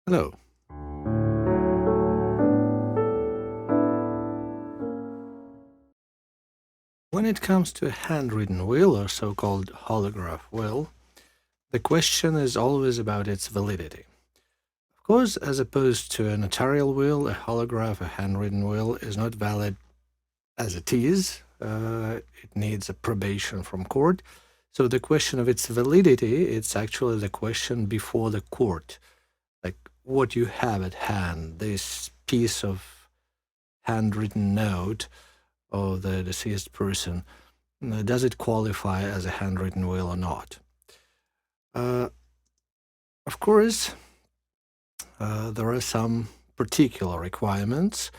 Hello. When it comes to a handwritten will or so-called holograph will, the question is always about its validity. Of course, as opposed to a notarial will, a holograph, a handwritten will is not valid as it is. It needs approbation from court. So the question of its validity, it's actually the question before the court. Like what you have at hand, this piece of handwritten note of the deceased person, does it qualify as a handwritten will or not? Uh, of course, there are some particular requirements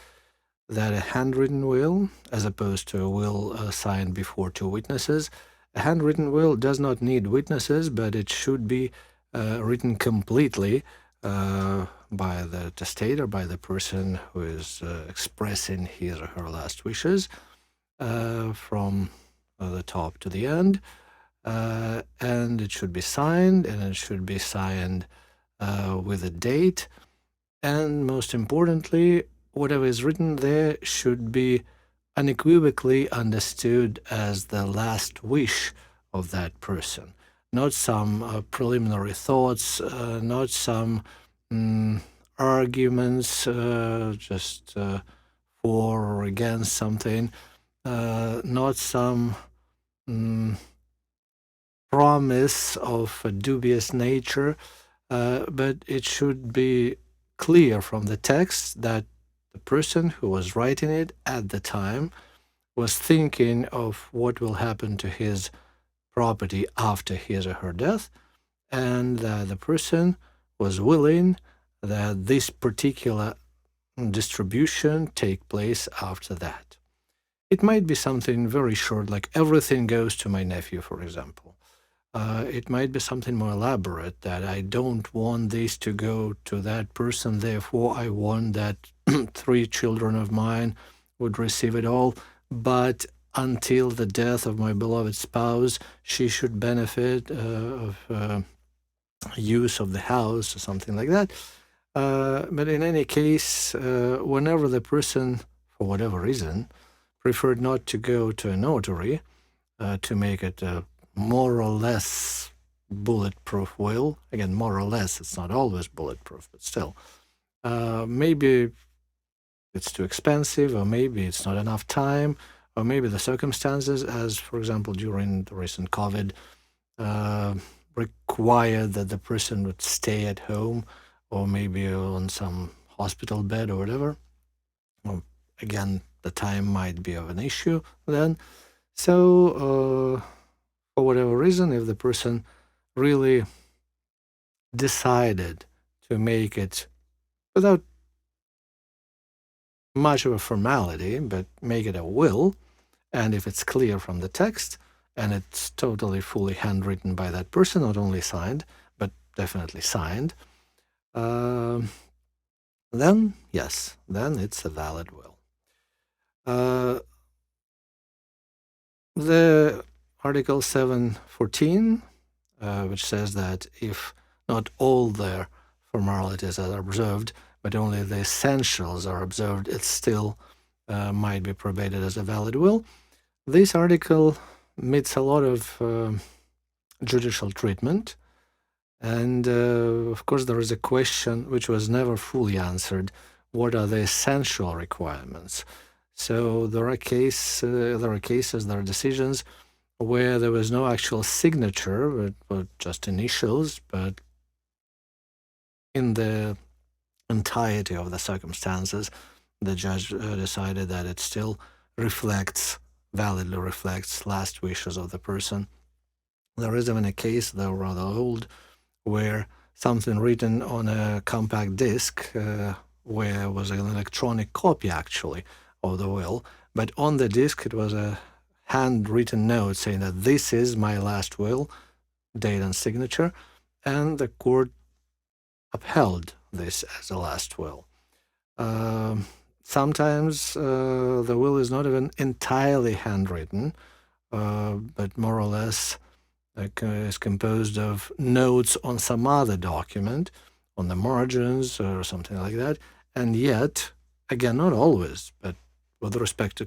that a handwritten will, as opposed to a will signed before two witnesses, a handwritten will does not need witnesses, but it should be written completely by the testator, by the person who is expressing his or her last wishes from the top to the end. And it should be signed, and it should be signed with a date. And most importantly, whatever is written there should be unequivocally understood as the last wish of that person, not some preliminary thoughts, not some arguments just for or against something, not some promise of a dubious nature, but it should be clear from the text that the person who was writing it at the time was thinking of what will happen to his property after his or her death, and that the person was willing that this particular distribution take place after that. It might be something very short, like everything goes to my nephew, for example. It might be something more elaborate, that I don't want this to go to that person, therefore I want that three children of mine would receive it all, but until the death of my beloved spouse, she should benefit of use of the house or something like that. But in any case, whenever the person, for whatever reason, preferred not to go to a notary to make it a more or less bulletproof will. Again, more or less, it's not always bulletproof, but still. Maybe it's too expensive, or maybe it's not enough time, or maybe the circumstances, as for example during the recent COVID, required that the person would stay at home, or maybe on some hospital bed or whatever. Well, again, the time might be of an issue then. So, for whatever reason, if the person really decided to make it without much of a formality, but make it a will, and if it's clear from the text and it's totally fully handwritten by that person, not only signed, but definitely signed, then yes, then it's a valid will. The Article 714, which says that if not all the formalities are observed, but only the essentials are observed, it still might be probated as a valid will. This article meets a lot of judicial treatment. And of course, there is a question which was never fully answered. What are the essential requirements? So there are cases, there are decisions where there was no actual signature, but just initials, but in the entirety of the circumstances, the judge decided that it still validly reflects last wishes of the person. There is even a case, though rather old, where something written on a compact disc, where it was an electronic copy actually of the will, but on the disc it was a handwritten note saying that this is my last will, date and signature, and the court upheld this as a last will. Sometimes the will is not even entirely handwritten, but more or less is composed of notes on some other document, on the margins or something like that. And yet, again, not always, but with respect to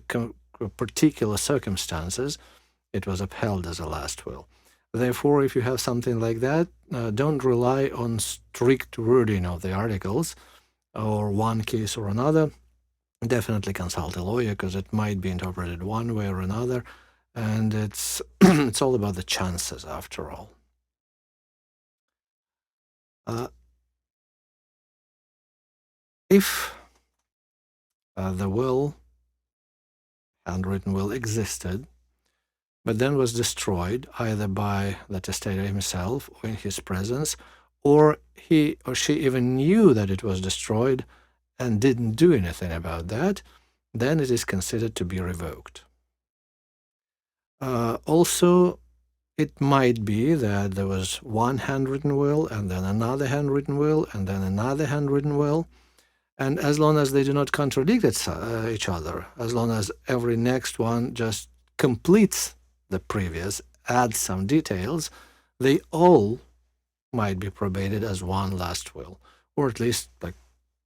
particular circumstances, it was upheld as a last will. Therefore, if you have something like that, don't rely on strict wording of the articles or one case or another. Definitely consult a lawyer, because it might be interpreted one way or another, and it's it's all about the chances after all. If the will, handwritten will, existed, but then was destroyed either by the testator himself or in his presence, or he or she even knew that it was destroyed and didn't do anything about that, then it is considered to be revoked. Also, it might be that there was one handwritten will, and then another handwritten will, and then another handwritten will. And as long as they do not contradict each other, as long as every next one just completes the previous, adds some details, they all might be probated as one last will, or at least like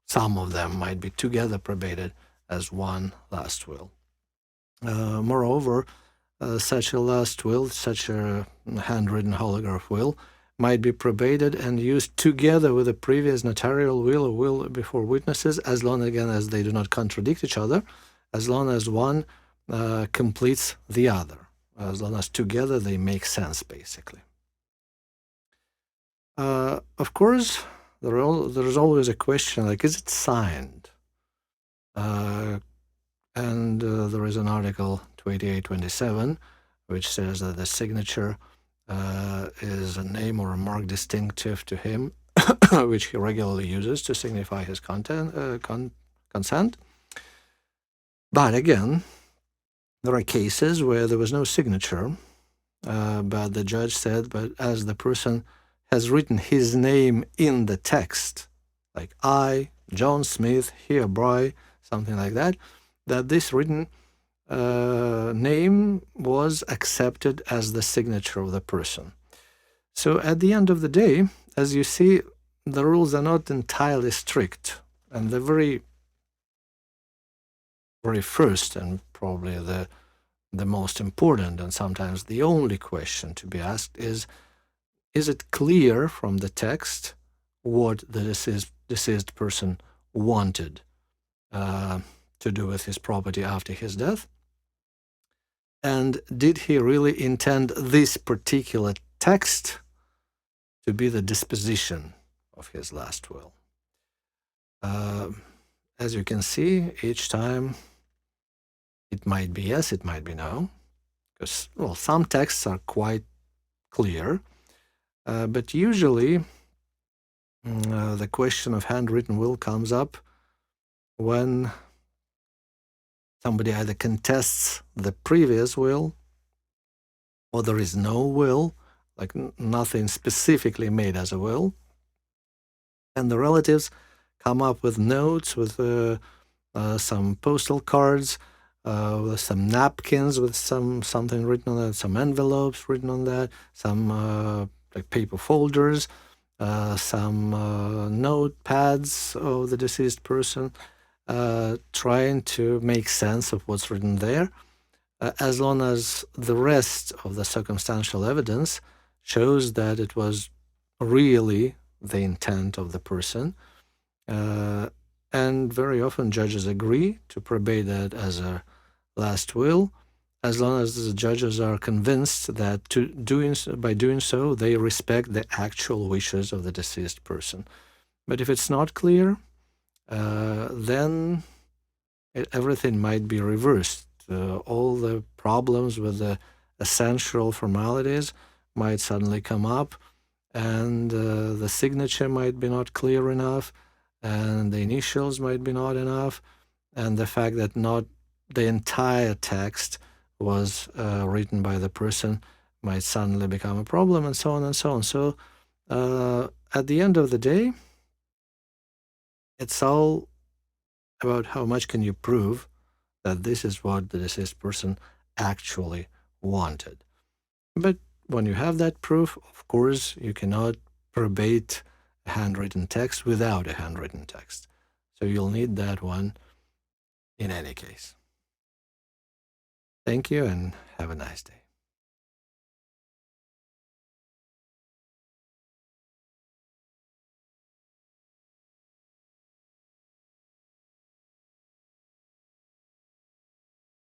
some of them might be together probated as one last will. Moreover, such a last will, such a handwritten holograph will, might be probated and used together with a previous notarial will or will before witnesses, as long, again, as they do not contradict each other, as long as one completes the other, as long as together they make sense, basically. Of course, there's always a question, like, is it signed? And there is an article 28827 which says that the signature is a name or a mark distinctive to him, which he regularly uses to signify his consent. But again, there are cases where there was no signature, but the judge said, but as the person has written his name in the text, like I, John Smith, hereby, something like that, that this written name was accepted as the signature of the person. So at the end of the day, as you see, the rules are not entirely strict. And the very first and probably the most important and sometimes the only question to be asked is it clear from the text what the deceased person wanted to do with his property after his death? And did he really intend this particular text to be the disposition of his last will? As you can see, each time it might be yes, it might be no, because, well, some texts are quite clear, but usually the question of handwritten will comes up when somebody either contests the previous will, or there is no will, like nothing specifically made as a will, and the relatives come up with notes, with some postal cards, with some napkins with something written on that, some envelopes written on that, some like paper folders, some notepads of the deceased person, trying to make sense of what's written there, as long as the rest of the circumstantial evidence shows that it was really the intent of the person. And very often judges agree to probate that as a last will, as long as the judges are convinced that by doing so, they respect the actual wishes of the deceased person. But if it's not clear, then everything might be reversed. All the problems with the essential formalities might suddenly come up, and the signature might be not clear enough, and the initials might be not enough, and the fact that not the entire text was written by the person might suddenly become a problem, and so on and so on. So at the end of the day, it's all about how much can you prove that this is what the deceased person actually wanted. But when you have that proof, of course, you cannot probate a handwritten text without a handwritten text. So you'll need that one in any case. Thank you and have a nice day.